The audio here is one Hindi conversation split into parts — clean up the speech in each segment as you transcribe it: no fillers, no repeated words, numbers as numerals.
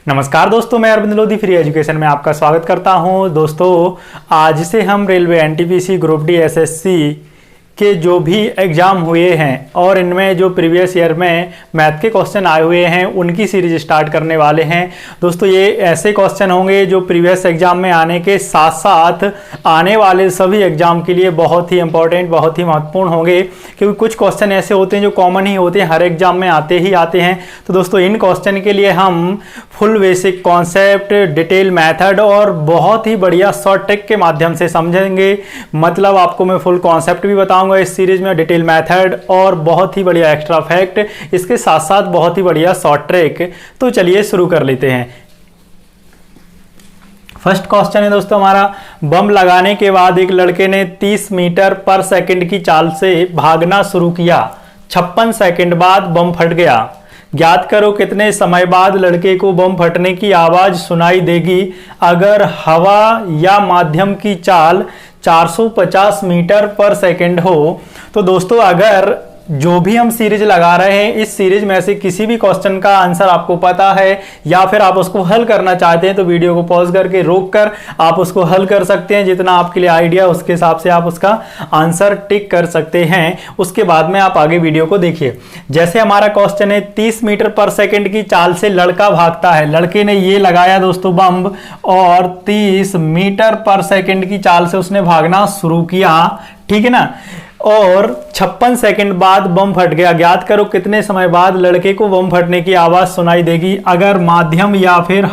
नमस्कार दोस्तों, मैं अरविंद लोधी फ्री एजुकेशन में आपका स्वागत करता हूं। दोस्तों, आज से हम railway NTPC group D SSC के जो भी एग्ज़ाम हुए हैं और इनमें जो प्रीवियस ईयर में मैथ के क्वेश्चन आए हुए हैं उनकी सीरीज स्टार्ट करने वाले हैं। दोस्तों, ये ऐसे क्वेश्चन होंगे जो प्रीवियस एग्ज़ाम में आने के साथ साथ आने वाले सभी एग्ज़ाम के लिए बहुत ही इंपॉर्टेंट, बहुत ही महत्वपूर्ण होंगे, क्योंकि कुछ क्वेश्चन ऐसे होते हैं जो कॉमन ही होते हैं, हर एग्ज़ाम में आते ही आते हैं। तो दोस्तों, इन क्वेश्चन के लिए हम full basic concept, detail method और बहुत ही बढ़िया शॉर्ट ट्रिक के माध्यम से समझेंगे। मतलब आपको मैं फुल कॉन्सेप्ट भी बताऊंगा इस सीरीज में, डिटेल मेथड और बहुत ही बढ़िया एक्स्ट्रा फैक्ट, इसके साथ साथ बहुत ही बढ़िया शॉर्ट ट्रिक। तो चलिए शुरू कर लेते हैं। फर्स्ट क्वेश्चन है दोस्तों हमारा, बम लगाने के बाद एक लड़के ने 30 मीटर पर सेकंड की चाल से भागना शुरू किया। 56 सेकंड बाद बम फट गया। ज्ञात करो कितने समय बाद लड़के को बम फटने की आवाज सुनाई देगी अगर हवा या माध्यम की चाल 450 मीटर पर सेकंड हो। तो दोस्तों, अगर जो भी हम सीरीज लगा रहे हैं, इस सीरीज में से किसी भी क्वेश्चन का आंसर आपको पता है या फिर आप उसको हल करना चाहते हैं तो वीडियो को पॉज करके रोक कर आप उसको हल कर सकते हैं। जितना आपके लिए आइडिया उसके हिसाब से आप उसका आंसर टिक कर सकते हैं। उसके बाद में आप आगे वीडियो को देखिए। जैसे हमारा क्वेश्चन है, 30 मीटर पर सेकंड की चाल से लड़का भागता है। लड़के ने ये लगाया दोस्तों बम और 30 मीटर पर सेकंड की चाल से उसने भागना शुरू किया, ठीक है ना, और 56 सेकंड बाद बम फट गया। ज्ञात करो कितने समय बाद लड़के को बम फटने की आवाज सुनाई देगी अगर माध्यम या फिर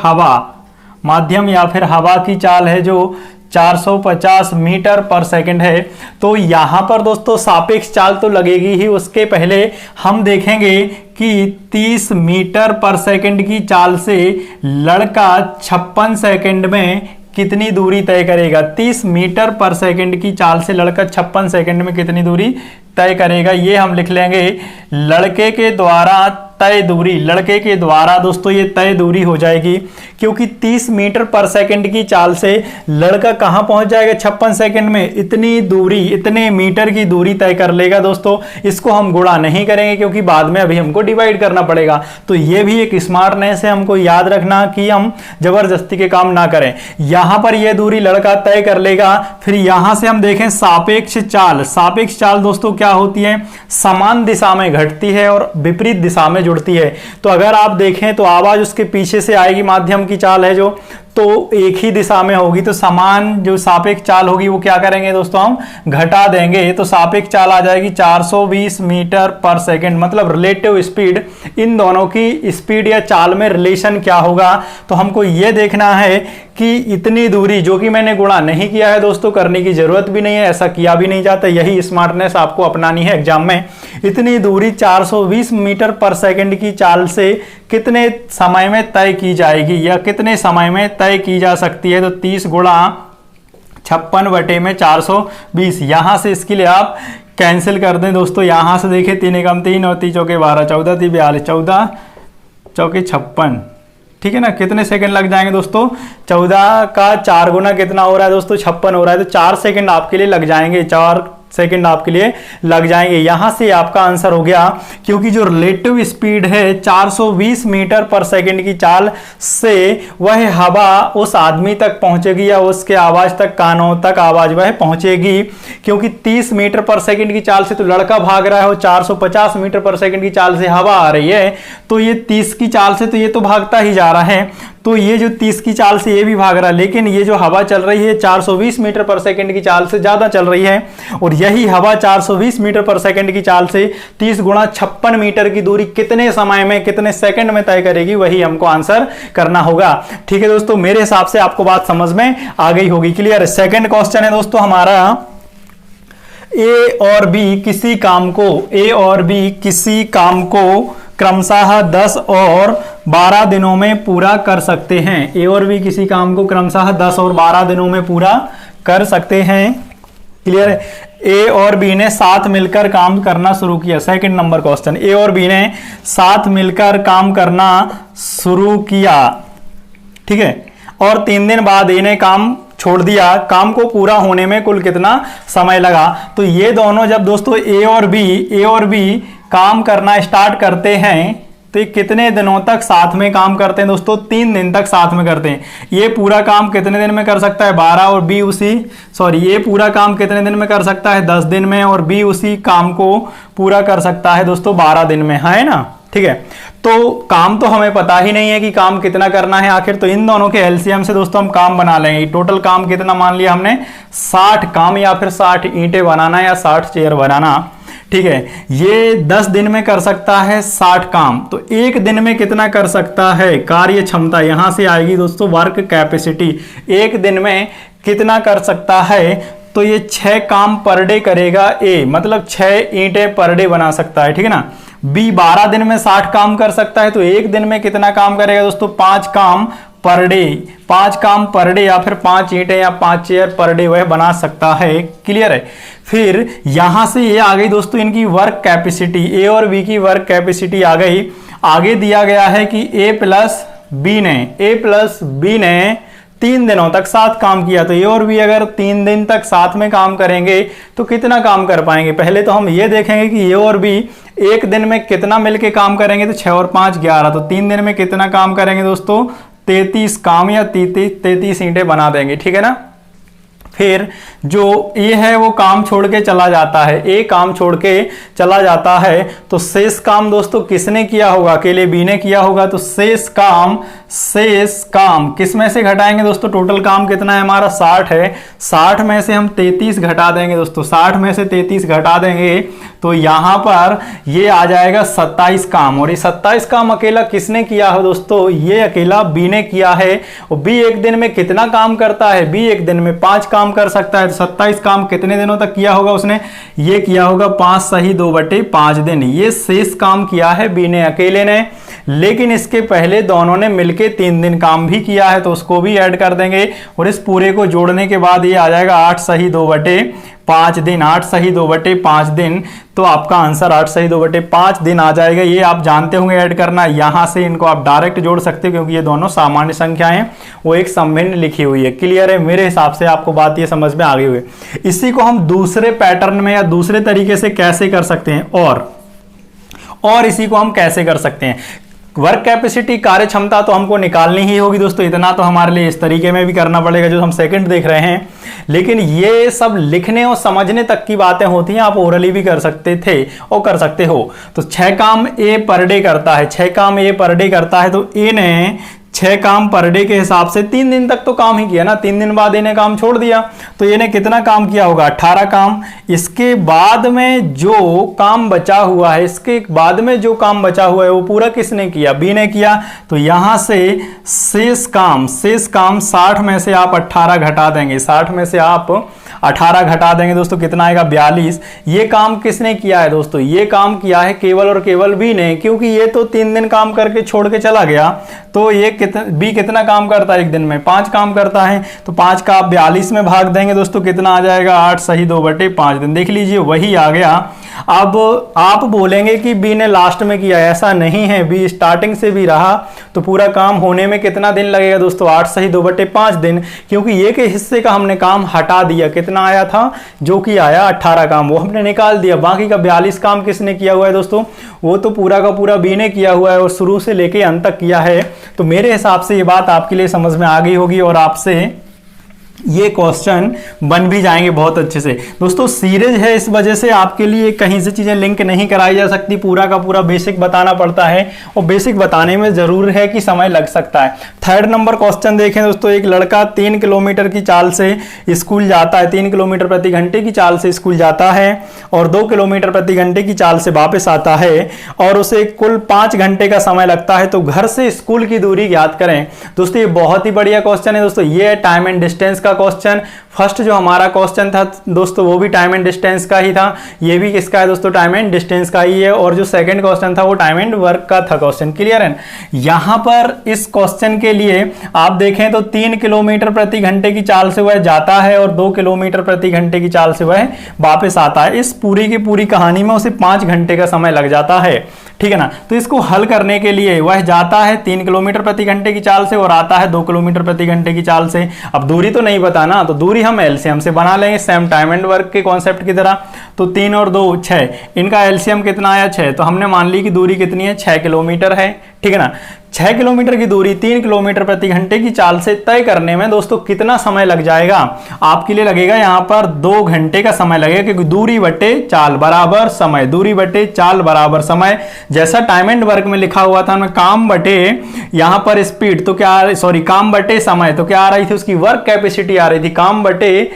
हवा की चाल है जो 450 मीटर पर सेकंड है। तो यहां पर दोस्तों सापेक्ष चाल तो लगेगी ही, उसके पहले हम देखेंगे कि 30 मीटर पर सेकंड की चाल से लड़का 56 सेकंड में कितनी दूरी तय करेगा। 30 मीटर पर सेकंड की चाल से लड़का 56 सेकंड में कितनी दूरी तय करेगा, ये हम लिख लेंगे लड़के के द्वारा तय दूरी। लड़के के द्वारा दोस्तों ये तय दूरी हो जाएगी, क्योंकि 30 मीटर पर सेकंड की चाल से लड़का कहां पहुंच जाएगा 56 सेकंड में, इतनी दूरी, इतने मीटर की दूरी तय कर लेगा। दोस्तों, इसको हम गुणा नहीं करेंगे क्योंकि बाद में अभी हमको डिवाइड करना पड़ेगा। तो ये भी एक स्मार्टनेस है, हमको याद रखना कि हम जबरदस्ती के काम ना करें। यहां पर यह दूरी लड़का तय कर लेगा। फिर यहां से हम देखें सापेक्ष चाल। सापेक्ष चाल दोस्तों क्या होती है, समान दिशा में घटती है और विपरीत दिशा में जुड़ती है। तो अगर आप देखें तो आवाज उसके पीछे से आएगी, माध्यम की चाल है जो, तो एक ही दिशा में होगी। तो समान जो सापेक्ष चाल होगी वो क्या करेंगे दोस्तों, हम घटा देंगे। तो सापेक्ष चाल आ जाएगी 420 मीटर पर सेकंड। मतलब रिलेटिव स्पीड, इन दोनों की स्पीड या चाल में रिलेशन क्या होगा। तो हमको ये देखना है कि इतनी दूरी, जो कि मैंने गुणा नहीं किया है दोस्तों, करने की जरूरत भी नहीं है, ऐसा किया भी नहीं जाता। यही स्मार्टनेस आपको अपनानी है एग्जाम में। इतनी दूरी 420 मीटर पर सेकंड की चाल से कितने समय में तय की जाएगी या कितने समय में तय की जा सकती है। तो 30 गुणा 56 बटे में 420, यहां से इसके लिए आप कैंसिल कर दें दोस्तों। यहां से देखें 3 एकम 3 और 3 चौके 12, 14 3 42, 14 चौके 56, ठीक है ना। कितने सेकंड लग जाएंगे दोस्तों, 14 का 4 गुना कितना हो रहा है दोस्तों, 56 हो रहा है। तो 4 सेकंड आपके लिए लग जाएंगे, 4 सेकंड आपके लिए लग जाएंगे। यहां से आपका आंसर हो गया, क्योंकि जो रिलेटिव स्पीड है 420 मीटर पर सेकंड की चाल से वह हवा उस आदमी तक पहुंचेगी या उसके आवाज तक, कानों तक आवाज वह पहुंचेगी। क्योंकि 30 मीटर पर सेकंड की चाल से तो लड़का भाग रहा है और 450 मीटर पर सेकंड की चाल से हवा आ रही है। तो ये 30 की चाल से तो ये तो भागता ही जा रहा है, तो ये जो 30 की चाल से ये भी भाग रहा है, लेकिन ये जो हवा चल रही है 420 मीटर पर सेकंड की चाल से ज्यादा चल रही है। और यही हवा 420 मीटर पर सेकंड की चाल से 30 गुणा 56 मीटर की दूरी कितने समय में, कितने सेकंड में तय करेगी, वही हमको आंसर करना होगा। ठीक है दोस्तों, मेरे हिसाब से आपको बात समझ में आ गई होगी, क्लियर। सेकंड क्वेश्चन है दोस्तों हमारा, ए और बी किसी काम को क्रमशः 10 और 12 दिनों में पूरा कर सकते हैं। ए और बी किसी काम को क्रमशः 10 और 12 दिनों में पूरा कर सकते हैं, क्लियर है। ए और बी ने साथ मिलकर काम करना शुरू किया। सेकंड नंबर क्वेश्चन, ए और बी ने साथ मिलकर काम करना शुरू किया, ठीक है, और 3 दिन बाद ए ने काम छोड़ दिया। काम को पूरा होने में कुल कितना समय लगा। तो ये दोनों जब दोस्तों ए और बी काम करना स्टार्ट करते हैं, तो ये कितने दिनों तक साथ में काम करते हैं दोस्तों? 3 दिन तक साथ में करते हैं। ये पूरा काम कितने दिन में कर सकता है? 12 और बी ये पूरा काम कितने दिन में कर सकता है? 10 दिन में, और बी उसी काम को पूरा कर सकता है दोस्तों 12 दिन में, है ना? ठीक है, तो काम तो हमें पता ही नहीं है कि काम कितना करना है आखिर, तो इन दोनों के एलसीएम से दोस्तों हम काम बना लेंगे। टोटल काम कितना मान लिया हमने? 60 काम, या फिर 60 ईंटें बनाना या 60 चेयर बनाना। ठीक है, ये 10 दिन में कर सकता है 60 काम, तो एक दिन में कितना कर सकता है? कार्य क्षमता यहां से आएगी दोस्तों, वर्क कैपेसिटी। एक दिन में कितना कर सकता है? तो ये 6 काम पर डे करेगा ए, मतलब 6 ईंटें पर डे बना सकता है। ठीक है ना? बी 12 दिन में 60 काम कर सकता है, तो एक दिन में कितना काम करेगा दोस्तों? 5 काम पर डे, 5 काम पर डे, या फिर 5 ईंटें या 5 चेयर पर डे वह बना सकता है। क्लियर है? फिर यहां से ये आ गई दोस्तों इनकी वर्क कैपेसिटी, ए और बी की वर्क कैपेसिटी आ गई। आगे दिया गया है कि ए प्लस बी ने 3 दिनों तक साथ काम किया, तो ए और बी अगर 3 दिन तक साथ में काम करेंगे तो कितना काम कर पाएंगे? पहले तो हम ये देखेंगे कि ए और बी एक दिन में कितना मिलके काम करेंगे, तो 6 और 5 11, तो 3 दिन में कितना काम करेंगे दोस्तों? 33 काम या 33 ईंटें बना देंगे। ठीक है ना? फिर जो ये है वो काम छोड़ के चला जाता है, ए काम छोड़ के चला जाता है, तो शेष काम दोस्तों किसने किया होगा? अकेले बी ने किया होगा। तो शेष काम किस में से घटाएंगे दोस्तों? टोटल काम कितना है हमारा? 60 है, 60 में से हम 33 घटा देंगे दोस्तों, 60 में से 33 घटा देंगे तो यहां पर ये आ जाएगा 27 काम। और ये 27 काम अकेला किसने किया है दोस्तों? ये अकेला बी ने किया है। और बी एक दिन में कितना काम करता है? बी एक दिन में 5 काम कर सकता है, तो 27 काम कितने दिनों तक किया होगा उसने? ये किया होगा 5 सही 2/5 दिन। ये शेष काम किया है बी ने अकेले ने, लेकिन इसके पहले दोनों ने मिलके 3 दिन काम भी किया है, तो उसको भी ऐड कर देंगे। और इस पूरे को जोड़ने के बाद ये आ जाएगा 8 सही 2/5 दिन, 8 सही 2/5 दिन। तो आपका आंसर 8 सही 2/5 दिन आ जाएगा। ये आप जानते होंगे ऐड करना, यहां से इनको आप डायरेक्ट जोड़ सकते हो क्योंकि ये दोनों सामान्य संख्याएं हैं, वो एक समभिन्न लिखी हुई है। क्लियर है? मेरे हिसाब से आपको बात ये समझ में आ गई हुई। इसी को हम दूसरे पैटर्न में या दूसरे तरीके से कैसे कर सकते हैं, और इसी को हम कैसे कर सकते हैं? वर्क कैपेसिटी, कार्य क्षमता तो हमको निकालनी ही होगी दोस्तों, इतना तो हमारे लिए इस तरीके में भी करना पड़ेगा जो हम सेकंड देख रहे हैं। लेकिन ये सब लिखने और समझने तक की बातें होती हैं, आप ओरली भी कर सकते थे और कर सकते हो। तो 6 काम ए पर डे करता है, 6 काम ए पर डे करता है, तो ए ने 6 काम पर डे के हिसाब से 3 दिन तक तो काम ही किया ना, 3 दिन बाद इन्हें काम छोड़ दिया, तो इन्हें कितना काम किया होगा? 18 काम। इसके बाद में जो काम बचा हुआ है, वो पूरा किसने किया? बी ने किया। तो यहां से शेष काम 60 में से आप 18 घटा देंगे, 60 में से आप 18 घटा देंगे दोस्तों, कितना आएगा? 42। ये काम किसने किया है दोस्तों? ये काम किया है केवल और केवल बी ने, क्योंकि ये तो 3 दिन काम करके छोड़ के चला गया। तो ये बी कितना काम करता है एक दिन में? 5 काम करता है, तो 5 का आप 42 में भाग देंगे दोस्तों, कितना आ जाएगा? 8 सही 2/5 दिन। देख लीजिए वही आ गया। अब आप बोलेंगे कि बी ने लास्ट में किया, ऐसा नहीं है, बी स्टार्टिंग से भी रहा, तो पूरा काम होने में कितना दिन लगेगा दोस्तों? 8 सही 2/5 दिन, क्योंकि ये के हिस्से का हमने काम हटा दिया। कितना आया था? जो कि आया 18 काम, वो हमने निकाल दिया। बाकी का 42 काम किसने किया हुआ है दोस्तों? वो तो पूरा का पूरा बी ने किया हुआ है, और शुरू से लेके अंत तक किया है। तो मेरे हिसाब से ये बात आपके लिए समझ में आ गई होगी, और आपसे ये क्वेश्चन बन भी जाएंगे बहुत अच्छे से। दोस्तों सीरीज है, इस वजह से आपके लिए कहीं से चीजें लिंक नहीं कराई जा सकती, पूरा का पूरा बेसिक बताना पड़ता है, और बेसिक बताने में जरूर है कि समय लग सकता है। 3rd नंबर क्वेश्चन देखें दोस्तों। एक लड़का 3 किलोमीटर की चाल से स्कूल जाता है, 3 किलोमीटर प्रति घंटे की चाल से स्कूल जाता है, और 2 किलोमीटर प्रति घंटे की चाल से वापस आता है, और उसे कुल 5 घंटे का समय लगता है। तो घर से स्कूल की दूरी ज्ञात करें। दोस्तों ये बहुत ही बढ़िया क्वेश्चन है दोस्तों, ये टाइम एंड डिस्टेंस का क्वेश्चन। फर्स्ट जो हमारा क्वेश्चन था दोस्तों वो भी टाइम एंड डिस्टेंस का ही था, ये भी किसका है दोस्तों? टाइम एंड डिस्टेंस का ही है। और जो सेकंड क्वेश्चन था वो टाइम एंड वर्क का था क्वेश्चन। क्लियर है? यहां पर इस क्वेश्चन के लिए आप देखें तो 3 किलोमीटर प्रति घंटे की चाल से वह जाता है, और 2 किलोमीटर प्रति घंटे की चाल से वह वापस आता है। इस पूरी की पूरी कहानी में उसे 5 घंटे का समय लग जाता है। ठीक है ना? तो इसको हल करने के लिए वह जाता है 3 किलोमीटर प्रति घंटे की चाल से और आता है 2 किलोमीटर प्रति घंटे की चाल से। अब दूरी तो नहीं पता ना, तो दूरी हम एलसीएम से बना लेंगे, सेम टाइम एंड वर्क के कॉन्सेप्ट की तरह। तो 3 और 2 6, इनका एलसीएम कितना आया 6, तो हमने मान ली कि दूरी कितनी है 6 किलोमीटर है, ठीक है ना। 6 किलोमीटर की दूरी 3 किलोमीटर प्रति घंटे की चाल से तय करने में दोस्तों कितना समय लग जाएगा, आपके लिए लगेगा यहाँ पर 2 घंटे का समय लगेगा, क्योंकि दूरी बटे चाल बराबर समय, दूरी बटे चाल बराबर समय। जैसा टाइम एंड वर्क में लिखा हुआ था, काम बटे यहाँ पर स्पीड, तो क्या सॉरी काम बटे समय, तो क्या आ रही थी उसकी वर्क कैपेसिटी आ रही थी, काम बटे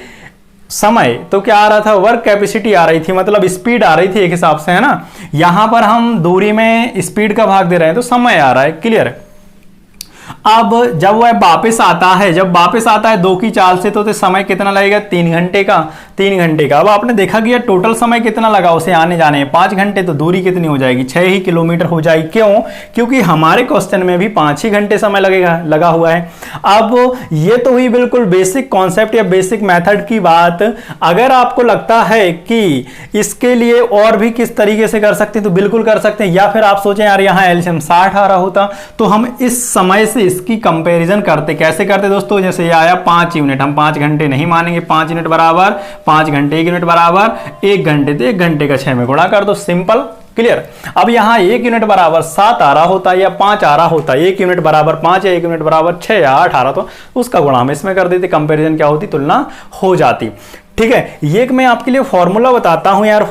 समय तो क्या आ रहा था, वर्क कैपेसिटी आ रही थी, मतलब स्पीड आ रही थी एक हिसाब से, है ना। यहां पर हम दूरी में स्पीड का भाग दे रहे हैं तो समय आ रहा है, क्लियर। अब जब वह वापस आता है, जब वापस आता है 2 की चाल से, तो समय कितना लगेगा 3 घंटे का, 3 घंटे का। अब आपने देखा कि टोटल समय कितना लगा उसे आने जाने में 5 घंटे, तो दूरी कितनी हो जाएगी 6 ही किलोमीटर हो जाएगी। क्यों? क्योंकि हमारे क्वेश्चन में भी 5 ही घंटे समय लगेगा, लगा हुआ है। अब ये तो हुई बिल्कुल बेसिक कॉन्सेप्ट या बेसिक मेथड की बात। अगर आपको लगता है कि इसके लिए और भी किस तरीके से कर सकते हैं तो बिल्कुल कर सकते हैं, या फिर आप सोचें यार यहाँ एलसीएम 60 आ रहा होता तो हम इस समय से इसकी कंपैरिजन करते। कैसे करते दोस्तों, जैसे ये आया 5 यूनिट, हम 5 घंटे नहीं मानेंगे, 5 यूनिट बराबर 5 घंटे, 1 यूनिट बराबर 1 घंटे, तो 1 घंटे का 6 में गुणा कर दो, सिंपल, क्लियर। अब यहाँ 1 यूनिट बराबर 7 आ रहा होता या 5 आ रहा होता, 1 यूनिट बराबर 5 या 1 यूनिट बराबर 6 या 8 आ रहा, तो उसका गुणा हम इसमें कर देते, कंपैरिजन क्या होती, तुलना हो जाती, ठीक है। ये मैं आपके लिए फॉर्मूला बताता हूं यार,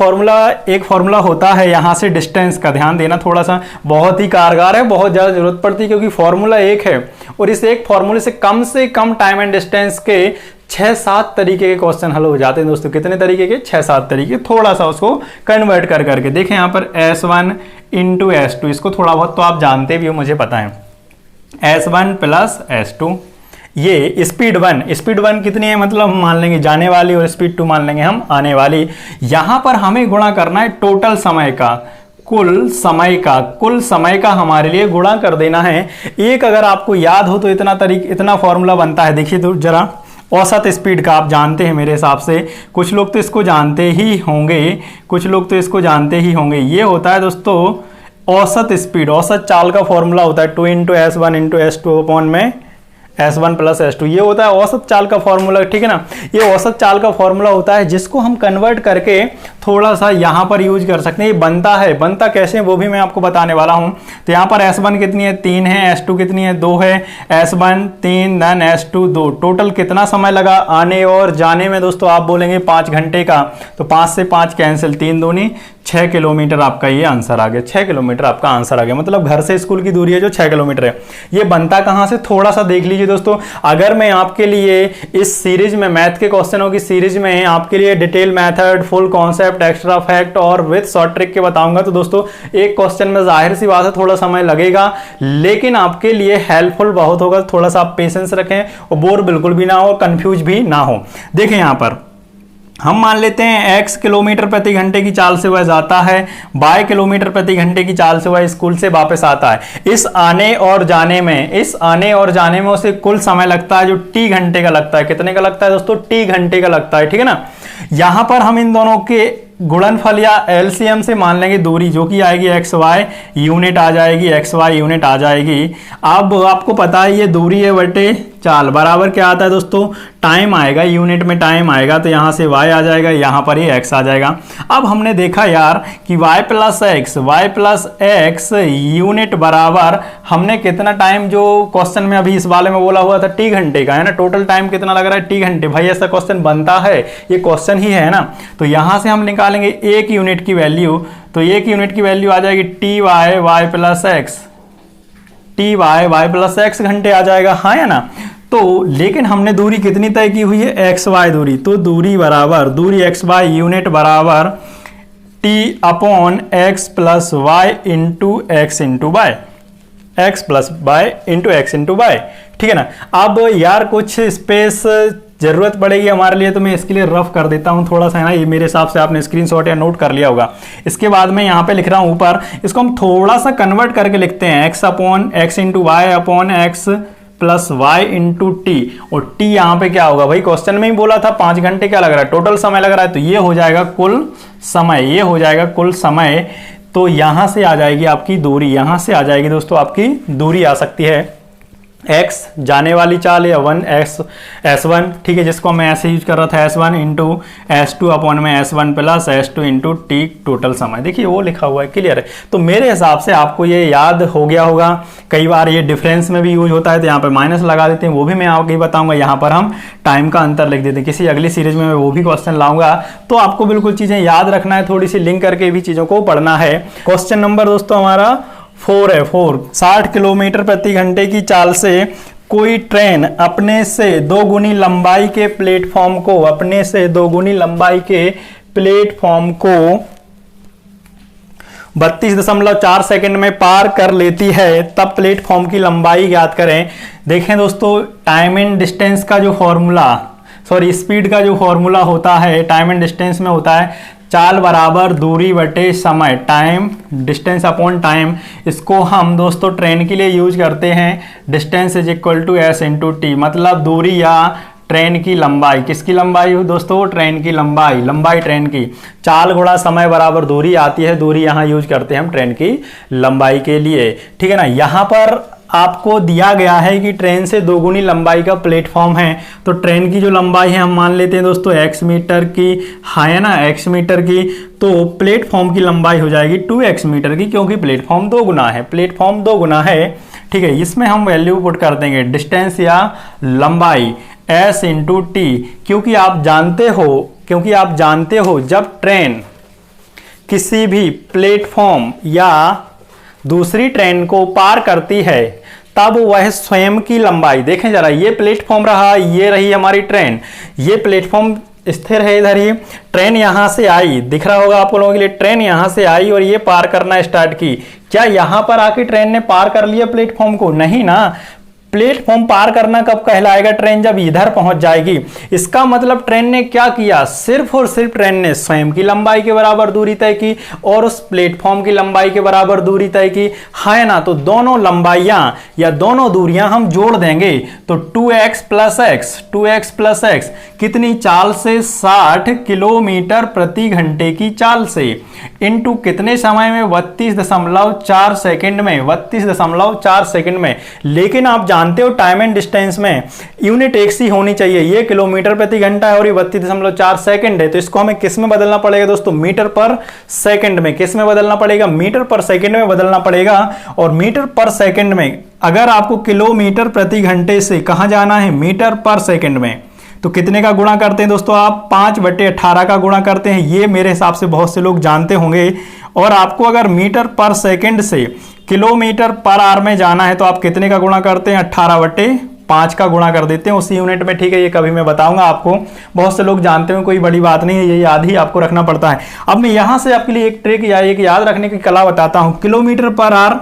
एक फॉर्मूला होता है यहां से डिस्टेंस का, ध्यान देना थोड़ा सा, बहुत ही कारगर है, बहुत ज्यादा जरूरत पड़ती है, क्योंकि फॉर्मूला एक है और इस एक फॉर्मूले से कम टाइम एंड डिस्टेंस के 6-7 तरीके के क्वेश्चन हल हो जाते हैं दोस्तों। कितने तरीके के? 6-7 तरीके। थोड़ा सा उसको कन्वर्ट कर करके देखें, यहाँ पर S1 इंटू S2, इसको थोड़ा बहुत तो आप जानते भी हो, मुझे पता है, S1 प्लस S2। ये स्पीड 1 कितनी है, मतलब हम मान लेंगे जाने वाली, और स्पीड 2 मान लेंगे हम आने वाली। यहां पर हमें गुणा करना है टोटल समय का, कुल समय का हमारे लिए गुणा कर देना है। एक अगर आपको याद हो तो इतना फॉर्मूला बनता है, देखिए तो जरा, औसत स्पीड का आप जानते हैं मेरे हिसाब से, कुछ लोग तो इसको जानते ही होंगे, ये होता है दोस्तों औसत स्पीड, औसत चाल का फॉर्मूला होता है 2 into S1 into S2 upon में S1 प्लस S2, ये होता है औसत चाल का फॉर्मूला, ठीक है ना। ये औसत चाल का फॉर्मूला होता है जिसको हम कन्वर्ट करके थोड़ा सा यहाँ पर यूज कर सकते हैं। ये बनता कैसे वो भी मैं आपको बताने वाला हूँ। तो यहाँ पर S1 कितनी है 3 है, S2 कितनी है 2 है, S1 3 देन S2 2, टोटल कितना समय लगा आने और जाने में दोस्तों, आप बोलेंगे 5 घंटे का, तो 5 से 5 कैंसिल, 3 दूनी 6 किलोमीटर आपका ये आंसर आ गया, 6 किलोमीटर आपका आंसर आ गया, मतलब घर से स्कूल की दूरी है जो 6 किलोमीटर है। ये बनता कहाँ से, थोड़ा सा देख लीजिए दोस्तों। अगर मैं आपके लिए इस सीरीज में, मैथ के क्वेश्चनों की सीरीज में आपके लिए detail method, full concept, extra fact और विद शॉर्ट ट्रिक के बताऊंगा, तो दोस्तों एक क्वेश्चन में जाहिर सी बात है थोड़ा समय लगेगा, लेकिन आपके लिए हेल्पफुल बहुत होगा। थोड़ा सा आप पेशेंस रखें और बोर बिल्कुल भी ना हो, कंफ्यूज भी ना हो। देखें यहाँ पर हम मान लेते हैं x किलोमीटर प्रति घंटे की चाल से वह जाता है, y किलोमीटर प्रति घंटे की चाल से वह स्कूल से वापस आता है। इस आने और जाने में उसे कुल समय लगता है जो t घंटे का लगता है। कितने का लगता है दोस्तों? t घंटे का लगता है, ठीक है ना। यहां पर हम इन दोनों के गुणनफल या एलसीएम से मान लेंगे दूरी, जो कि आएगी XY यूनिट आ जाएगी, XY यूनिट आ जाएगी। अब आपको पता है ये दूरी है बटे चाल, बराबर क्या आता है दोस्तों, टाइम आएगा, यूनिट में टाइम आएगा, तो यहां से y आ जाएगा, यहां पर ये x आ जाएगा। अब हमने देखा यार कि y प्लस x यूनिट बराबर, हमने कितना टाइम, जो क्वेश्चन में अभी इस वाले में बोला हुआ था t घंटे का, है ना। टोटल टाइम कितना लग रहा है, t घंटे। भाई ऐसा क्वेश्चन बनता है, ये क्वेश्चन ही है ना। तो यहां से हम निकालेंगे 1 यूनिट की वैल्यू, तो 1 यूनिट की वैल्यू आ जाएगी y प्लस x घंटे आ जाएगा, हाँ या ना। तो लेकिन हमने दूरी कितनी तय की हुई है, XY दूरी, तो दूरी XY यूनिट बराबर t upon x plus y into x into Y, x plus Y into x into Y, ठीक है ना। अब यार कुछ स्पेस जरूरत पड़ेगी हमारे लिए, तो मैं इसके लिए रफ कर देता हूं थोड़ा सा, है ना। ये मेरे हिसाब से आपने स्क्रीनशॉट या नोट कर लिया होगा। इसके बाद मैं यहां पे लिख रहा हूं ऊपर, इसको हम थोड़ा सा कन्वर्ट करके लिखते हैं, x upon x into Y upon x plus y into T, और t यहां पे क्या होगा, भाई क्वेश्चन में ही बोला था 5 घंटे क्या लग रहा है, टोटल समय लग रहा है, तो ये हो जाएगा कुल समय, तो यहां से आ जाएगी आपकी दूरी, यहां से आ जाएगी दोस्तों आपकी दूरी आ सकती है। x जाने वाली चाल या 1 S1, ठीक है, जिसको मैं ऐसे यूज कर रहा था S1 इंटू S2 अपॉन में S1 plus S2 into T total समय। देखिए वो लिखा हुआ है, क्लियर है। तो मेरे हिसाब से आपको ये याद हो गया होगा। कई बार ये डिफरेंस में भी यूज होता है, तो यहाँ पर माइनस लगा देते हैं, वो भी मैं आपको ही बताऊंगा। यहाँ पर हम टाइम का अंतर लिख देते हैं। किसी अगली सीरीज में मैं वो भी क्वेश्चन लाऊंगा, तो आपको बिल्कुल चीजें याद रखना है, थोड़ी सी लिंक करके भी चीजों को पढ़ना है। क्वेश्चन नंबर दोस्तों हमारा 4 है। 4 60 किलोमीटर प्रति घंटे की चाल से कोई ट्रेन अपने से 2 गुनी लंबाई के प्लेटफॉर्म को 32.4 सेकंड में पार कर लेती है, तब प्लेटफॉर्म की लंबाई ज्ञात करें। देखें दोस्तों, टाइम एंड डिस्टेंस का जो फॉर्मूला, स्पीड का जो फॉर्मूला होता है टाइम एंड डिस्टेंस में होता है चाल बराबर दूरी बटे समय, टाइम डिस्टेंस अपॉन टाइम। इसको हम दोस्तों ट्रेन के लिए यूज करते हैं। Distance is equal to S into T, मतलब दूरी या ट्रेन की लंबाई। किसकी लंबाई हो दोस्तों? ट्रेन की लंबाई, लंबाई ट्रेन की। चाल गुणा समय बराबर दूरी आती है, दूरी यहाँ यूज करते हैं हम ट्रेन की लंबाई के लिए, ठीक है ना। यहाँ पर आपको दिया गया है कि ट्रेन से 2 गुनी लंबाई का प्लेटफॉर्म है, तो ट्रेन की जो लंबाई है हम मान लेते हैं दोस्तों x मीटर की, है ना, x मीटर की। तो प्लेटफॉर्म की लंबाई हो जाएगी 2x मीटर की, क्योंकि प्लेटफॉर्म 2 गुना है, प्लेटफॉर्म 2 गुना है, ठीक है। इसमें हम वैल्यू पुट कर देंगे डिस्टेंस या लंबाई s इंटू टी, क्योंकि आप जानते हो जब ट्रेन किसी भी प्लेटफॉर्म या दूसरी ट्रेन को पार करती है, तब वह स्वयं की लंबाई, देखें जरा, ये प्लेटफॉर्म रहा, ये रही हमारी ट्रेन, ये प्लेटफॉर्म स्थिर है इधर ही, ट्रेन यहां से आई, दिख रहा होगा आप लोगों के लिए, ट्रेन यहां से आई और ये पार करना स्टार्ट की। क्या यहां पर आके ट्रेन ने पार कर लिया प्लेटफॉर्म को? नहीं ना। प्लेटफॉर्म पार करना कब कहलाएगा? ट्रेन जब इधर पहुंच जाएगी। इसका मतलब ट्रेन ने क्या किया? सिर्फ और सिर्फ ट्रेन ने स्वयं की लंबाई के बराबर दूरी तय की और उस प्लेटफॉर्म की लंबाई के बराबर दूरी तय की, है ना। तो दोनों लंबाइयां या दोनों दूरियां हम जोड़ देंगे, तो 2x प्लस एक्स कितनी चाल से? 60 किलोमीटर प्रति घंटे की चाल से, इनटू कितने समय में? 32.4 सेकंड में, 32.4 सेकंड में। लेकिन आप जानते हो टाइम एंड डिस्टेंस में यूनिट एक सी होनी चाहिए। ये किलोमीटर प्रति घंटा है और ये 32.4 सेकंड है, तो इसको हमें किस में बदलना पड़ेगा दोस्तों? मीटर पर सेकंड में। किस में बदलना पड़ेगा? मीटर पर सेकंड में बदलना पड़ेगा। और मीटर पर सेकंड में अगर आपको किलोमीटर प्रति घंटे से कहां जाना है? मीटर पर सेकंड में, तो कितने का गुणा करते हैं दोस्तों आप? 5/18 का गुणा करते हैं। ये मेरे हिसाब से बहुत से लोग जानते होंगे। और आपको अगर मीटर पर सेकंड से किलोमीटर पर आवर में जाना है, तो आप कितने का गुणा करते हैं? 18/5 का गुणा कर देते हैं उसी यूनिट में, ठीक है। ये कभी मैं बताऊंगा आपको, बहुत से लोग जानते हैं, कोई बड़ी बात नहीं है, ये याद ही आपको रखना पड़ता है। अब मैं यहां से आपके लिए एक ट्रिक या एक याद रखने की कला बताता हूं। किलोमीटर पर आवर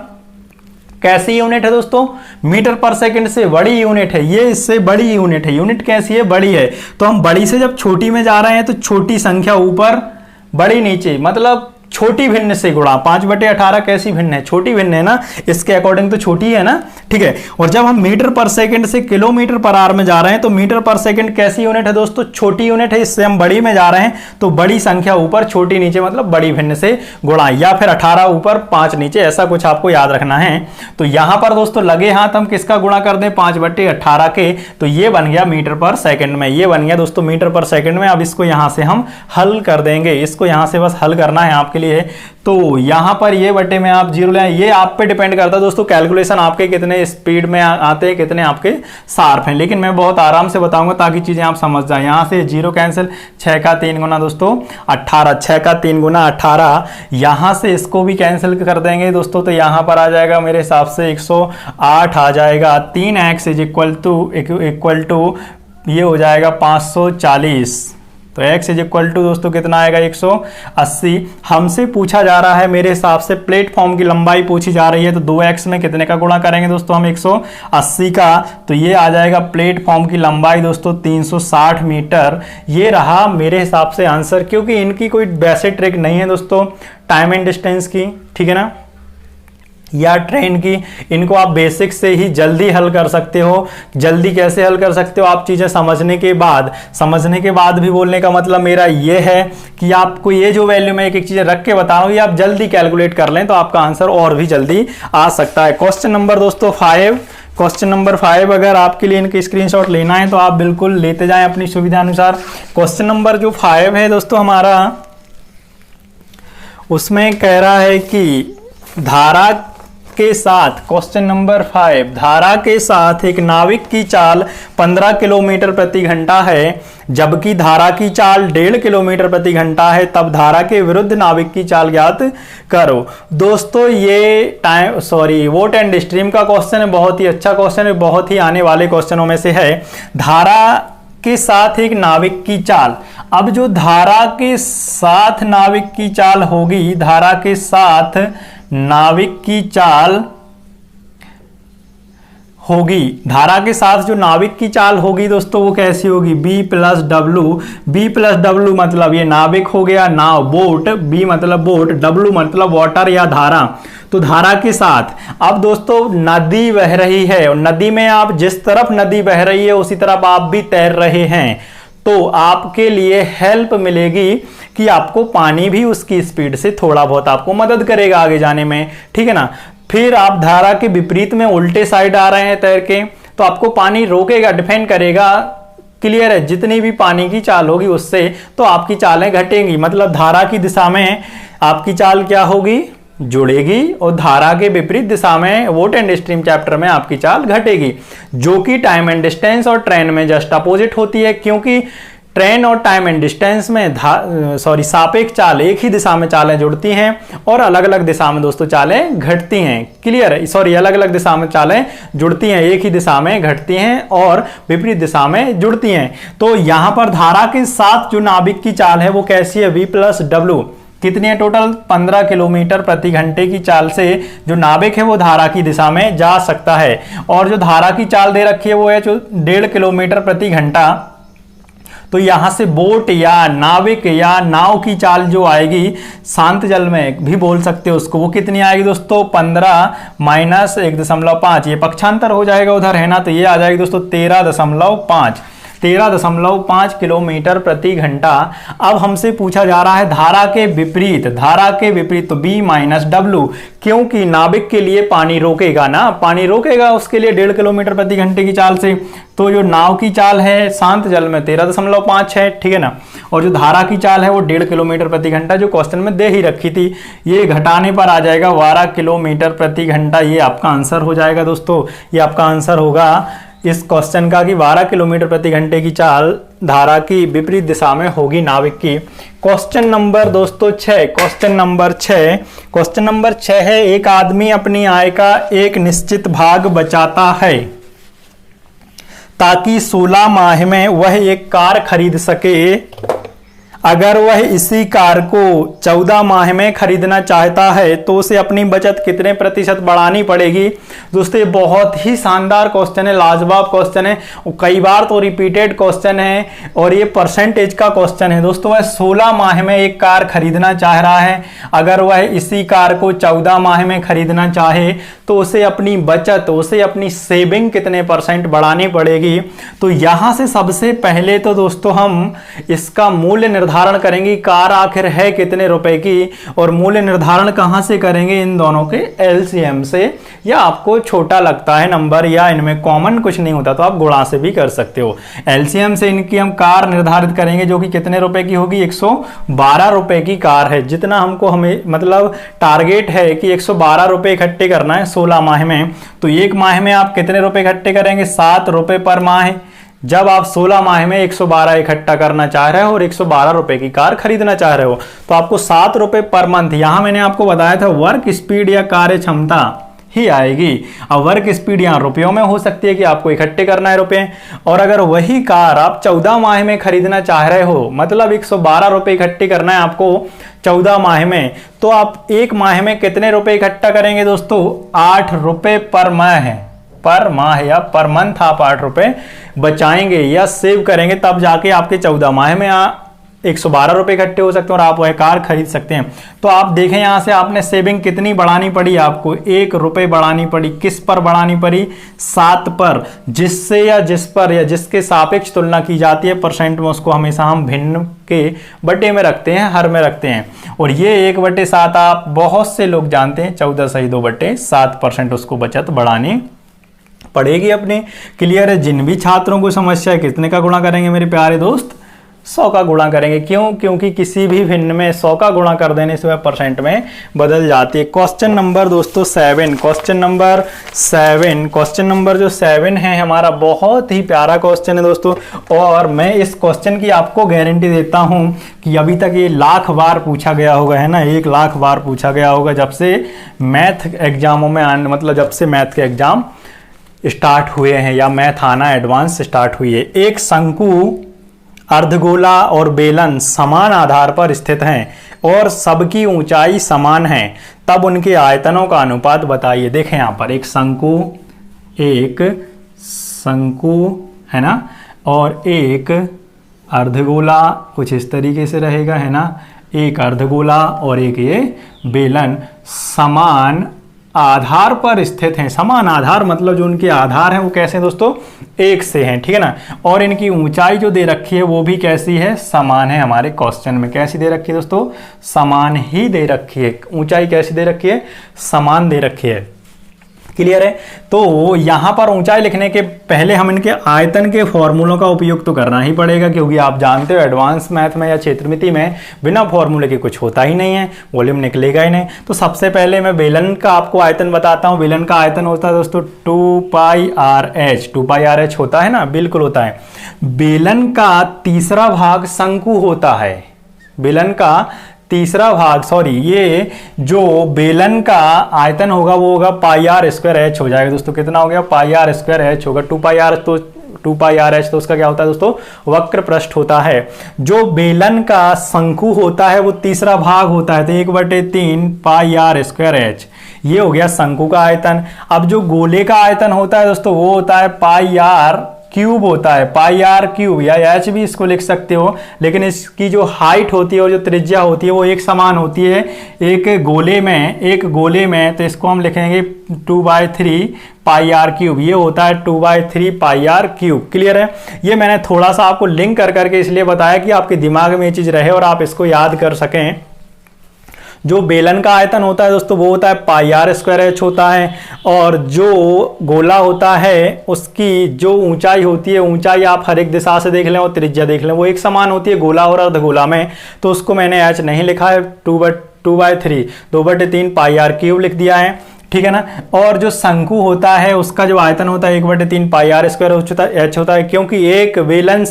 कैसी यूनिट है दोस्तों? मीटर पर सेकंड से बड़ी यूनिट है, ये इससे बड़ी यूनिट है। यूनिट कैसी है? बड़ी है। तो हम बड़ी से जब छोटी में जा रहे हैं, तो छोटी संख्या ऊपर, बड़ी नीचे, मतलब छोटी भिन्न से गुणा। 5/18 कैसी भिन्न है? छोटी भिन्न है ना, इसके अकॉर्डिंग तो छोटी है ना, ठीक है। और जब हम मीटर पर सेकंड से किलोमीटर पर आवर में जा रहे हैं, तो मीटर पर सेकंड कैसी यूनिट है दोस्तों? छोटी यूनिट है, इससे हम बड़ी में जा रहे हैं, तो बड़ी संख्या ऊपर, छोटी नीचे, मतलब बड़ी भिन्न से गुणा, या फिर 18 ऊपर 5 नीचे, ऐसा कुछ आपको याद रखना है। तो यहां पर दोस्तों लगे हाथ हम किसका गुणा कर दें? 5/18 के, तो ये बन गया मीटर पर सेकंड में, ये बन गया दोस्तों मीटर पर सेकंड में। अब इसको यहां से हम हल कर देंगे, इसको यहां से बस हल करना है आपके लिए। तो यहां पर ये बटे में आप 0 ले, ये आप पे डिपेंड करता है दोस्तों, कैलकुलेशन आपके कितने स्पीड में आते हैं, कितने आपके शार्प हैं। लेकिन मैं बहुत आराम से बताऊंगा ताकि चीजें आप समझ जाए। यहां से 0 कैंसिल, 6 का 3 गुना दोस्तों 18, 6 का 3 गुना 18। यहां से इसको भी कैंसिल कर देंगे दोस्तों, तो यहां पर आ जाएगा मेरे हिसाब से 108 आ जाएगा। 3x इज इक्वल टू ये हो जाएगा 540। तो x इज इक्वल टू दोस्तों कितना आएगा? 180। हमसे पूछा जा रहा है, मेरे हिसाब से प्लेटफॉर्म की लंबाई पूछी जा रही है, तो 2x में कितने का गुणा करेंगे दोस्तों हम? 180 का। तो ये आ जाएगा प्लेटफॉर्म की लंबाई दोस्तों 360 मीटर। ये रहा मेरे हिसाब से आंसर, क्योंकि इनकी कोई वैसे ट्रिक नहीं है दोस्तों टाइम एंड डिस्टेंस की, ठीक है ना, या ट्रेन की। इनको आप बेसिक से ही जल्दी हल कर सकते हो। जल्दी कैसे हल कर सकते हो? आप चीजें समझने के बाद भी बोलने का मतलब मेरा ये है कि आपको ये जो वैल्यू मैं एक चीजें रख के बता रहा हूं, ये आप जल्दी कैलकुलेट कर लें, तो आपका आंसर और भी जल्दी आ सकता है। क्वेश्चन नंबर दोस्तों 5 क्वेश्चन नंबर 5 अगर आपके लिए इनके स्क्रीनशॉट लेना है तो आप बिल्कुल लेते जाएं अपनी सुविधा अनुसार। क्वेश्चन नंबर जो 5 है दोस्तों हमारा, उसमें कह रहा है कि धारा के साथ, क्वेश्चन नंबर 5, धारा के साथ एक नाविक की चाल 15 किलोमीटर प्रति घंटा है जबकि धारा की चाल 1.5 किलोमीटर प्रति घंटा है, तब धारा के विरुद्ध नाविक की चाल ज्ञात करो। दोस्तों ये वोट एंड स्ट्रीम का क्वेश्चन है, बहुत ही अच्छा क्वेश्चन है, बहुत ही आने वाले क्वेश्चनों में से है। धारा के साथ एक नाविक की चाल, अब जो धारा के साथ नाविक की चाल होगी, धारा के साथ नाविक की चाल होगी, धारा के साथ जो नाविक की चाल होगी दोस्तों वो कैसी होगी, B प्लस डब्लू मतलब ये नाविक हो गया, नाव बोट, B मतलब बोट, W मतलब वाटर या धारा। तो धारा के साथ अब दोस्तों नदी बह रही है और नदी में आप जिस तरफ नदी बह रही है उसी तरफ आप भी तैर रहे हैं, तो आपके लिए हेल्प मिलेगी कि आपको पानी भी उसकी स्पीड से थोड़ा बहुत आपको मदद करेगा आगे जाने में, ठीक है ना। फिर आप धारा के विपरीत में उल्टे साइड आ रहे हैं तैर के, तो आपको पानी रोकेगा, डिफेंड करेगा, क्लियर है। जितनी भी पानी की चाल होगी उससे तो आपकी चालें घटेंगी, मतलब धारा की दिशा में आपकी चाल क्या होगी, जुड़ेगी, और धारा के विपरीत दिशा में वोट एंड स्ट्रीम चैप्टर में आपकी चाल घटेगी, जो कि टाइम एंड डिस्टेंस और ट्रेन में जस्ट अपोजिट होती है, क्योंकि ट्रेन और टाइम एंड डिस्टेंस में सापेक्ष चाल एक ही दिशा में चालें जुड़ती हैं और अलग अलग दिशा में दोस्तों चालें घटती हैं, क्लियर है। अलग अलग दिशा में चालें जुड़ती हैं, एक ही दिशा में घटती हैं और विपरीत दिशा में जुड़ती हैं। तो यहां पर धारा के साथ जो नाविक की चाल है वो कैसी है, V प्लस डब्ल्यू, कितनी है टोटल, 15 किलोमीटर प्रति घंटे की चाल से जो नाविक है वो धारा की दिशा में जा सकता है, और जो धारा की चाल दे रखी है वो है जो 1.5 किलोमीटर प्रति घंटा। तो यहां से बोट या नाविक या नाव की चाल जो आएगी, शांत जल में भी बोल सकते हो उसको, वो कितनी आएगी दोस्तों, 15 माइनस 1.5, ये पक्षांतर हो जाएगा उधर है ना, तो ये आ जाएगी दोस्तों 13.5 किलोमीटर प्रति घंटा। अब हमसे पूछा जा रहा है धारा के विपरीत तो B माइनस डब्ल्यू, क्योंकि नाविक के लिए पानी रोकेगा ना, पानी रोकेगा उसके लिए 1.5 किलोमीटर प्रति घंटे की चाल से, तो जो नाव की चाल है शांत जल में 13.5 है, ठीक है ना, और जो धारा की चाल है वो 1.5 किलोमीटर प्रति घंटा जो क्वेश्चन में दे ही रखी थी, ये घटाने पर आ जाएगा 12 किलोमीटर प्रति घंटा। ये आपका आंसर हो जाएगा दोस्तों, ये आपका आंसर होगा इस क्वेश्चन का कि 12 किलोमीटर प्रति घंटे की चाल धारा की विपरीत दिशा में होगी नाविक की। क्वेश्चन नंबर दोस्तों 6, क्वेश्चन नंबर 6 है, एक आदमी अपनी आय का एक निश्चित भाग बचाता है ताकि 16 माह में वह एक कार खरीद सके। अगर वह इसी कार को 14 माह में खरीदना चाहता है तो उसे अपनी बचत कितने प्रतिशत बढ़ानी पड़ेगी। दोस्तों ये बहुत ही शानदार क्वेश्चन है, लाजवाब क्वेश्चन है, कई बार तो रिपीटेड क्वेश्चन है और ये परसेंटेज का क्वेश्चन है। दोस्तों वह 16 माह में एक कार खरीदना चाह रहा है, अगर वह इसी कार को 14 माह में खरीदना चाहे तो उसे अपनी बचत, उसे अपनी सेविंग कितने परसेंट बढ़ानी पड़ेगी। तो यहां से सबसे पहले तो दोस्तों हम इसका मूल्य निर्धारण करेंगे, कार आखिर है कितने रुपए की, और मूल्य निर्धारण कहां से करेंगे, इन दोनों के एलसीएम से, या आपको छोटा लगता है नंबर या इनमें कॉमन कुछ नहीं होता तो आप गुणा से भी कर सकते हो। एलसीएम से इनकी हम कार निर्धारित करेंगे जो कि कितने रुपए की होगी, 112 रुपए की कार है। जितना हमको हमें मतलब टारगेट है कि 112 रुपए इकट्ठे करना है 16 माह में, तो एक माह में आप कितने रुपए इकट्ठे करेंगे, 7 रुपए पर माह। जब आप 16 माह में 112 इकट्ठा करना चाह रहे हो और 112 रुपए की कार खरीदना चाह रहे हो तो आपको 7 रुपए पर मंथ, यहां मैंने आपको बताया था वर्क स्पीड या कार्य क्षमता ही आएगी। अब वर्क स्पीड यहाँ रुपयों में हो सकती है कि आपको इकट्ठे करना है रुपए, और अगर वही कार आप 14 माह में खरीदना चाह रहे हो, मतलब 112 रुपए इकट्ठे करना है आपको 14 माह में, तो आप एक माह में कितने रुपए इकट्ठा करेंगे दोस्तों, 8 रुपए पर माह या पर मंथ आप 8 रुपए बचाएंगे या सेव करेंगे, तब जाके आपके 14 माह में 112 रुपए इकट्ठे हो सकते हैं और आप वह कार खरीद सकते हैं। तो आप देखें यहां से आपने सेविंग कितनी बढ़ानी पड़ी, आपको 1 रुपए बढ़ानी पड़ी। किस पर बढ़ानी पड़ी, 7 पर, जिससे या जिस पर या जिसके सापेक्ष तुलना की जाती है परसेंट में, उसको हमेशा हम भिन्न के बटे में रखते हैं, हर में रखते हैं। और ये 1/7 आप बहुत से लोग जानते हैं, 14 सही 2/7% उसको बचत बढ़ानी पड़ेगी अपने। क्लियर है। जिन भी छात्रों को समस्या है कितने का गुणा करेंगे मेरे प्यारे दोस्त, 100 का गुणा करेंगे। क्यों? क्योंकि किसी भी भिन्न में 100 का गुणा कर देने से वह परसेंट में बदल जाती है। क्वेश्चन नंबर दोस्तों 7, क्वेश्चन नंबर 7, क्वेश्चन नंबर जो 7 है हमारा, बहुत ही प्यारा क्वेश्चन है दोस्तों। और मैं इस क्वेश्चन की आपको गारंटी देता हूं कि अभी तक ये लाख बार पूछा गया होगा, है ना, 1 लाख बार पूछा गया होगा जब से मैथ एग्जामों में मतलब जब से मैथ के एग्जाम स्टार्ट हुए हैं या मैथ आना एडवांस स्टार्ट हुई है। एक शंकु, अर्धगोला और बेलन समान आधार पर स्थित हैं और सबकी ऊंचाई समान है, तब उनके आयतनों का अनुपात बताइए। देखें यहाँ पर एक शंकु है ना, और एक अर्धगोला कुछ इस तरीके से रहेगा, है ना, एक अर्धगोला और एक ये बेलन समान आधार पर स्थित हैं। समान आधार मतलब जो उनके आधार हैं वो कैसे हैं दोस्तों, एक से हैं, ठीक है ना। और इनकी ऊंचाई जो दे रखी है वो भी कैसी है, समान है। हमारे क्वेश्चन में कैसी दे रखी है दोस्तों, समान ही दे रखी है। ऊंचाई कैसी दे रखी है, समान दे रखी है। क्लियर है। तो यहां पर ऊंचाई लिखने के पहले हम इनके आयतन के फॉर्मूलों का उपयोग तो करना ही पड़ेगा, क्योंकि आप जानते हो एडवांस मैथ में या क्षेत्रमिति में बिना फॉर्मूले के कुछ होता ही नहीं है, वॉल्यूम निकलेगा ही नहीं। तो सबसे पहले मैं बेलन का आपको आयतन बताता हूं। बेलन का आयतन होता है दोस्तों 2πRh, 2πRh होता है ना, बिल्कुल होता है। बेलन का तीसरा भाग शंकु होता है। बेलन का तीसरा भाग, सॉरी, ये जो बेलन का आयतन होगा वो होगा πr²h हो जाएगा दोस्तों। कितना हो गया, πr²h होगा। 2πRh तो उसका क्या होता है दोस्तों, वक्र पृष्ठ होता है। जो बेलन का शंकु होता है वो तीसरा भाग होता है, तो 1/3 πr²h, ये हो गया शंकु का आयतन। अब जो गोले का आयतन होता है दोस्तों वो होता है πr³ होता है, πr³ या h भी इसको लिख सकते हो, लेकिन इसकी जो हाइट होती है और जो त्रिज्या होती है वो एक समान होती है एक गोले में। तो इसको हम लिखेंगे 2/3 πr³, ये होता है 2/3 πr³। क्लियर है। ये मैंने थोड़ा सा आपको लिंक कर करके इसलिए बताया कि आपके दिमाग में ये चीज रहे और आप इसको याद कर सकें। जो बेलन का आयतन होता है दोस्तों वो होता है πr² होता है, और जो गोला होता है उसकी जो ऊंचाई होती है, ऊंचाई आप हर एक दिशा से देख लें और त्रिज्या देख लें, वो एक समान होती है गोला और अर्धगोला में। तो उसको मैंने h नहीं लिखा है, 2/3 πr³ लिख दिया है, ठीक है ना। और जो शंकु होता है उसका जो आयतन होता है 1/3 πr² होता है, क्योंकि एक बेलन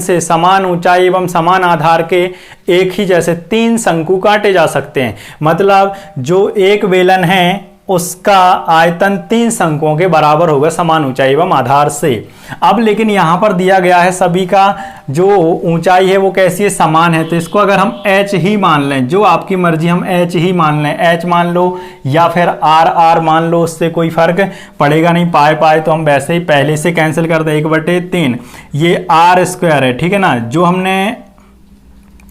से समान ऊंचाई एवं समान आधार के एक ही जैसे 3 शंकु काटे जा सकते हैं। मतलब जो एक बेलन है उसका आयतन 3 शंकुओं के बराबर होगा समान ऊंचाई एवं आधार से। अब लेकिन यहां पर दिया गया है सभी का जो ऊंचाई है वो कैसी है, समान है। तो इसको अगर हम h ही मान लें, जो आपकी मर्जी, हम h ही मान लें, h मान लो या फिर r मान लो, उससे कोई फर्क पड़ेगा नहीं। पाए तो हम वैसे ही पहले से कैंसिल कर दें, 1/3 ये r² है, ठीक है ना। जो हमने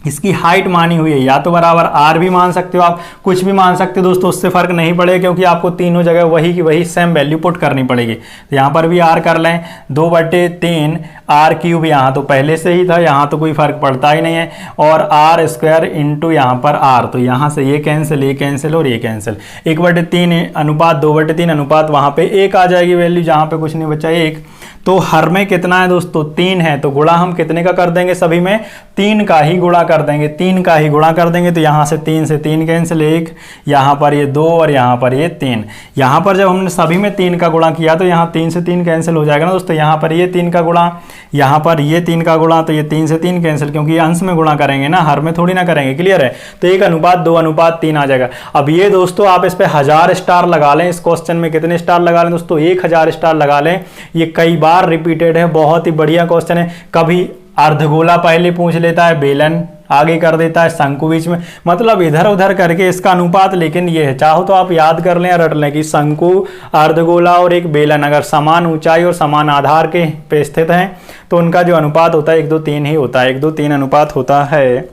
इसकी हाइट मानी हुई है, या तो बराबर r भी मान सकते हो आप, कुछ भी मान सकते हो दोस्तों, उससे फर्क नहीं पड़ेगा, क्योंकि आपको तीनों जगह वही की वही सेम वैल्यू पुट करनी पड़ेगी। तो यहाँ पर भी r कर लें, 2/3 r³ यहाँ तो पहले से ही था, यहाँ तो कोई फर्क पड़ता ही नहीं है, और r² इंटू यहाँ पर r, तो यहाँ से ये कैंसिल और ये कैंसिल, 1/3 अनुपात 2/3 अनुपात, वहाँ पे 1 आ जाएगी वैल्यू, जहाँ पे कुछ नहीं बचा 1। तो हर में कितना है दोस्तों, 3 है। तो गुणा हम कितने का कर देंगे, सभी में 3 का ही गुणा कर देंगे, 3 का ही गुणा कर देंगे। तो यहाँ से 3 कैंसिल, 1, यहाँ पर ये 2 और यहाँ पर ये 3। यहाँ पर जब हमने सभी में 3 का गुणा किया तो यहाँ 3 से 3 कैंसिल हो जाएगा ना दोस्तों। यहाँ पर ये 3 का गुणा, यहाँ पर ये 3 का गुणा, तो ये 3 से 3 कैंसिल, क्योंकि ये अंश में गुणा करेंगे ना, हर में थोड़ी ना करेंगे। क्लियर है। तो 1:2:3 आ जाएगा। अब ये दोस्तों आप इस पे 1000 स्टार लगा लें। इस क्वेश्चन में कितने स्टार लगा लें दोस्तों, 1000 स्टार लगा लें। ये कई बार रिपीटेड है, बहुत ही बढ़िया क्वेश्चन है। कभी अर्धगोला पहले पूछ लेता है, बेलन आगे कर देता है, शंकु बीच में, मतलब इधर उधर करके इसका अनुपात। लेकिन ये है, चाहो तो आप याद कर लें, रट लें कि शंकु, अर्धगोला और एक बेलन अगर समान ऊंचाई और समान आधार के पे स्थित हैं तो उनका जो अनुपात होता है 1:3 ही होता है, 1:3 अनुपात होता है।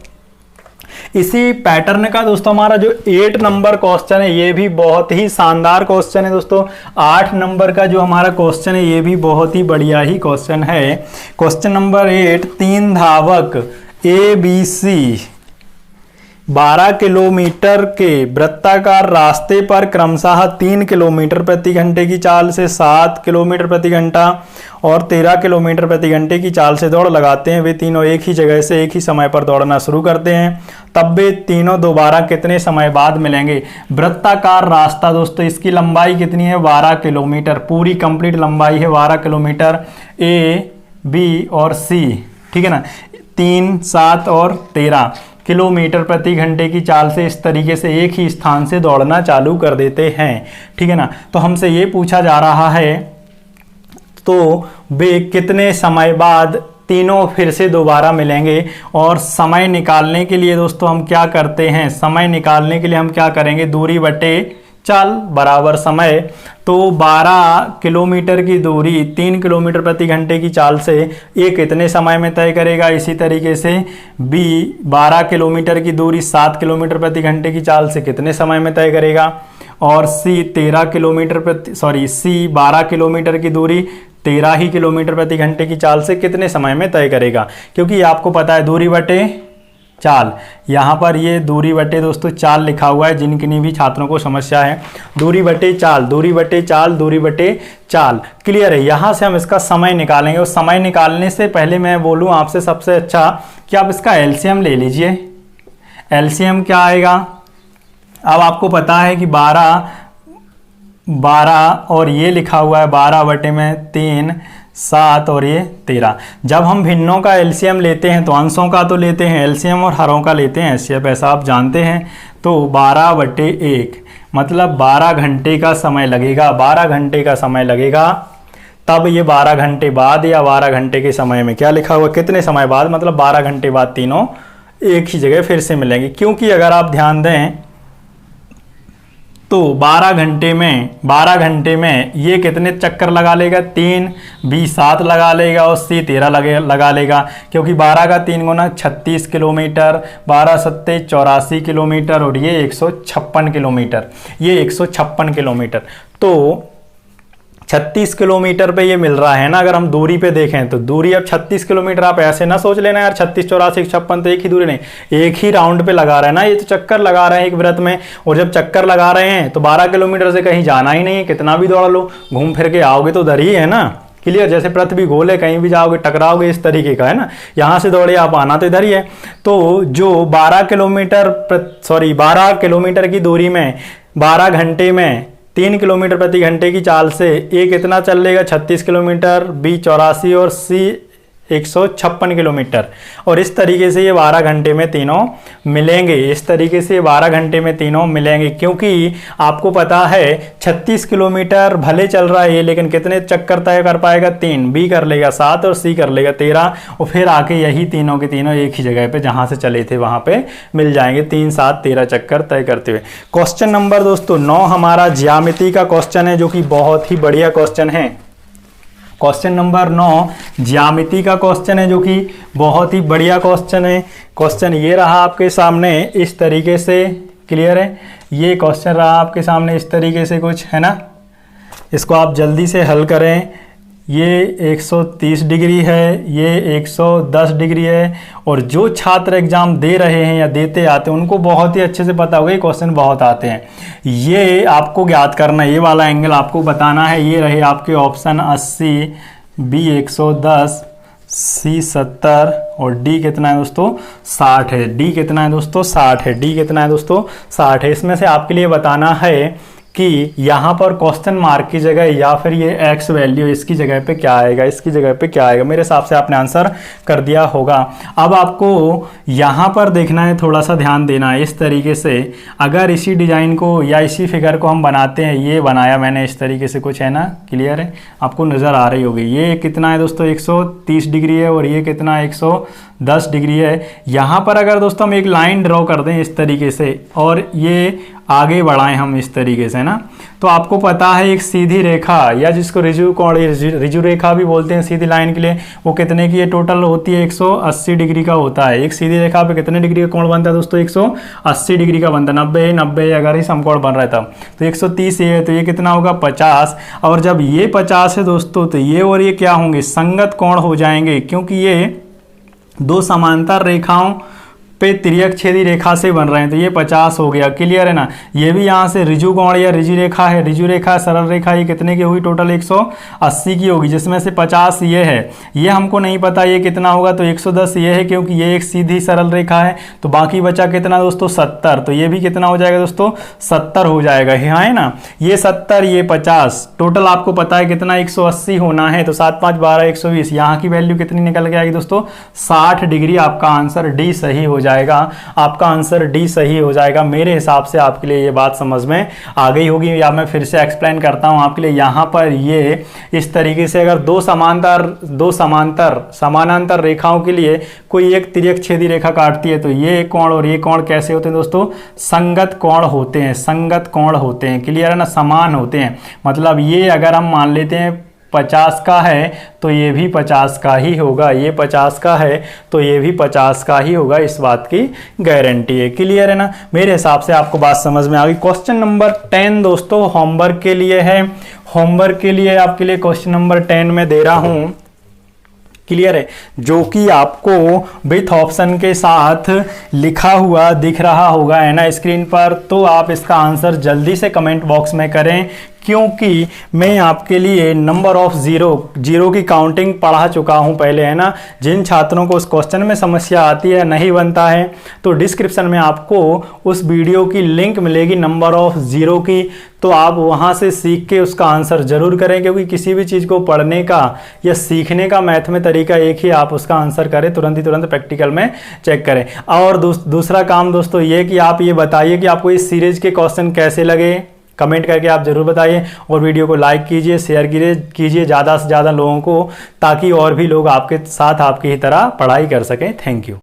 इसी पैटर्न का दोस्तों हमारा जो 8 नंबर क्वेश्चन है ये भी बहुत ही शानदार क्वेश्चन है दोस्तों। 8 नंबर का जो हमारा क्वेश्चन है ये भी बहुत ही बढ़िया ही क्वेश्चन है। क्वेश्चन नंबर 8, 3 धावक ABC 12 किलोमीटर के वृत्ताकार रास्ते पर क्रमशः 3 किलोमीटर प्रति घंटे की चाल से 7 किलोमीटर प्रति घंटा और 13 किलोमीटर प्रति घंटे की चाल से दौड़ लगाते हैं। वे तीनों एक ही जगह से एक ही समय पर दौड़ना शुरू करते हैं, तब वे तीनों दोबारा कितने समय बाद मिलेंगे। वृत्ताकार रास्ता दोस्तों, इसकी लंबाई कितनी है 12 किलोमीटर, पूरी कंप्लीट लंबाई है 12 किलोमीटर, ए बी और सी, ठीक है ना। 3, 7 और 13 किलोमीटर प्रति घंटे की चाल से इस तरीके से एक ही स्थान से दौड़ना चालू कर देते हैं, ठीक है ना। तो हमसे ये पूछा जा रहा है तो वे कितने समय बाद तीनों फिर से दोबारा मिलेंगे। और समय निकालने के लिए दोस्तों हम क्या करते हैं, समय निकालने के लिए हम क्या करेंगे, दूरी बटे चाल बराबर समय। तो 12 किलोमीटर की दूरी 3 किलोमीटर प्रति घंटे की चाल से ये कितने समय में तय करेगा। इसी तरीके से बी 12 किलोमीटर की दूरी 7 किलोमीटर प्रति घंटे की चाल से कितने समय में तय करेगा। और सी 12 किलोमीटर की दूरी 13 ही किलोमीटर प्रति घंटे की चाल से कितने समय में तय करेगा। क्योंकि आपको पता है दूरी बटे चाल, यहाँ पर ये दूरी बटे दोस्तों चाल लिखा हुआ है, जिनकी भी छात्रों को समस्या है। दूरी बटे चाल, दूरी बटे चाल, दूरी बटे चाल, क्लियर है। यहाँ से हम इसका समय निकालेंगे। और समय निकालने से पहले मैं बोलूँ आपसे सबसे अच्छा कि आप इसका एलसीएम ले लीजिए। एलसीएम क्या आएगा, अब आपको पता है कि 12 और ये लिखा हुआ है 12 बटे में 3, 7 और ये 13। जब हम भिन्नों का एलसीएम लेते हैं तो अंशों का तो लेते हैं एलसीएम और हरों का लेते हैं एचसीएफ, ऐसा आप जानते हैं। तो 12 बटे 1 मतलब 12 घंटे का समय लगेगा, 12 घंटे का समय लगेगा। तब ये 12 घंटे बाद या 12 घंटे के समय में क्या लिखा हुआ, कितने समय बाद, मतलब 12 घंटे बाद तीनों एक ही जगह फिर से मिलेंगे। क्योंकि अगर आप ध्यान दें तो 12 घंटे में ये कितने चक्कर लगा लेगा, 3, बी 7 लगा लेगा और सी 13 लगा लेगा। क्योंकि 12 का 3 गुना 36 किलोमीटर, 12 सत्ते 84 किलोमीटर और ये 156 किलोमीटर, ये 156 किलोमीटर। तो 36 किलोमीटर पे ये मिल रहा है ना। अगर हम दूरी पे देखें तो दूरी अब 36 किलोमीटर, आप ऐसे ना सोच लेना यार 36, 84, 156 तो एक ही दूरी नहीं, एक ही राउंड पे लगा रहे हैं ना, ये तो चक्कर लगा रहे हैं एक वृत्त में। और जब चक्कर लगा रहे हैं तो 12 किलोमीटर से कहीं जाना ही नहीं है, कितना भी दौड़ लो घूम फिर के आओगे तो उधर ही है ना, क्लियर। जैसे पृथ्वी गोल है, कहीं भी जाओगे टकराओगे, इस तरीके का है ना। यहाँ से दौड़े आप आना तो इधर ही है। तो जो 12 किलोमीटर की दूरी में 12 घंटे में 3 किलोमीटर प्रति घंटे की चाल से ए कितना चल लेगा 36 किलोमीटर, बी 84 और सी 156 किलोमीटर। और इस तरीके से ये 12 घंटे में तीनों मिलेंगे, इस तरीके से 12 घंटे में तीनों मिलेंगे। क्योंकि आपको पता है 36 किलोमीटर भले चल रहा है ये, लेकिन कितने चक्कर तय कर पाएगा, 3, बी कर लेगा 7 और सी कर लेगा 13। और फिर आके यही तीनों के तीनों एक ही जगह पे जहां से चले थे वहां पे मिल जाएंगे, 3, 7, 13 चक्कर तय करते हुए। क्वेश्चन नंबर दोस्तों 9 हमारा ज्यामिति का क्वेश्चन है, जो कि बहुत ही बढ़िया क्वेश्चन है। क्वेश्चन नंबर 9 ज्यामिति का क्वेश्चन है, जो कि बहुत ही बढ़िया क्वेश्चन है। क्वेश्चन ये रहा आपके सामने इस तरीके से, क्लियर है। ये क्वेश्चन रहा आपके सामने इस तरीके से कुछ, है ना। इसको आप जल्दी से हल करें। ये 130 डिग्री है, ये 110 डिग्री है। और जो छात्र एग्जाम दे रहे हैं या देते आते हैं उनको बहुत ही अच्छे से पता होगा, ये क्वेश्चन बहुत आते हैं। ये आपको ज्ञात करना, ये वाला एंगल आपको बताना है। ये रहे आपके ऑप्शन 80, बी 110, सी 70 और डी कितना है दोस्तों 60 है। डी कितना है दोस्तों 60 है। डी कितना है दोस्तों 60 है। इसमें से आपके लिए बताना है कि यहाँ पर क्वेश्चन मार्क की जगह या फिर ये एक्स वैल्यू इसकी जगह पे क्या आएगा, इसकी जगह पे क्या आएगा। मेरे हिसाब से आपने आंसर कर दिया होगा। अब आपको यहाँ पर देखना है, थोड़ा सा ध्यान देना है। इस तरीके से अगर इसी डिजाइन को या इसी फिगर को हम बनाते हैं, ये बनाया मैंने इस तरीके से कुछ, है ना, क्लियर है, आपको नज़र आ रही होगी। ये कितना है दोस्तों 130 डिग्री है और ये कितना 110 डिग्री है। यहाँ पर अगर दोस्तों हम एक लाइन ड्रॉ कर दें इस तरीके से और ये आगे बढ़ाएं हम इस तरीके से ना, तो आपको पता है एक सीधी रेखा या जिसको रिजु रेखा भी बोलते हैं सीधी लाइन के लिए, वो कितने की है टोटल होती है 180 डिग्री का होता है। एक सीधी रेखा पे कितने डिग्री का कोण बनता है दोस्तों 180 डिग्री का बनता है। 90 अगर ही समकोण बन रहा है तब तो 130 ये है, तो ये कितना होगा 50। और जब ये 50 है दोस्तों तो ये और ये क्या होंगे, संगत कोण हो जाएंगे। क्योंकि ये दो समांतर रेखाओं पे तिर्यक छेदी रेखा से बन रहे हैं, तो ये 50 हो गया। क्लियर है ना। ये भी यहाँ से ऋजु कोण या ऋजु रेखा है, ऋजु रेखा सरल रेखा, ये कितने की होगी टोटल 180 की होगी, जिसमें से 50 ये है, ये हमको नहीं पता ये कितना होगा, तो 110 ये है क्योंकि ये एक सीधी सरल रेखा है। तो बाकी बचा कितना दोस्तों 70, तो ये भी कितना हो जाएगा दोस्तों 70 हो जाएगा, है ना। ये 70 ये 50, टोटल आपको पता है कितना 180 होना है, तो 7 5 12 120, यहाँ की वैल्यू कितनी निकल के आएगी दोस्तों 60 डिग्री। आपका आंसर डी सही हो जाएगा, आपका आंसर डी सही हो जाएगा। मेरे हिसाब से आपके लिए ये बात समझ में आ गई होगी, या मैं फिर से एक्सप्लेन करता हूं आपके लिए। यहां पर ये इस तरीके से अगर दो समानांतर रेखाओं के लिए कोई एक तिर्यक छेदी रेखा काटती है, तो ये कोण और ये कोण कैसे होते हैं दोस्तों संगत कोण होते हैं, संगत कोण होते हैं। क्लियर है ना, समान होते हैं। मतलब ये अगर हम मान लेते हैं 50 का है तो ये भी 50 का ही होगा, ये 50 का है तो ये भी 50 का ही होगा, इस बात की गारंटी है। क्लियर है ना, मेरे हिसाब से आपको बात समझ में आ गई। क्वेश्चन नंबर 10 दोस्तों होमवर्क के लिए है, होमवर्क के लिए आपके लिए क्वेश्चन नंबर 10 में दे रहा हूं। क्लियर है, जो कि आपको विथ ऑप्शन के साथ लिखा हुआ दिख रहा होगा, है ना स्क्रीन पर। तो आप इसका आंसर जल्दी से कमेंट बॉक्स में करें, क्योंकि मैं आपके लिए नंबर ऑफ जीरो की काउंटिंग पढ़ा चुका हूं पहले, है ना। जिन छात्रों को उस क्वेश्चन में समस्या आती है, नहीं बनता है, तो डिस्क्रिप्शन में आपको उस वीडियो की लिंक मिलेगी नंबर ऑफ जीरो की, तो आप वहां से सीख के उसका आंसर जरूर करें। क्योंकि किसी भी चीज़ को पढ़ने का या सीखने का मैथ में तरीका एक ही, आप उसका आंसर करें तुरंत ही तुरंत प्रैक्टिकल में चेक करें। और दूसरा काम दोस्तों ये कि आप ये बताइए कि आपको इस सीरीज के क्वेश्चन कैसे लगे, कमेंट करके आप जरूर बताइए। और वीडियो को लाइक कीजिए, शेयर कीजिए ज़्यादा से ज़्यादा लोगों को, ताकि और भी लोग आपके साथ आपकी ही तरह पढ़ाई कर सकें। Thank you.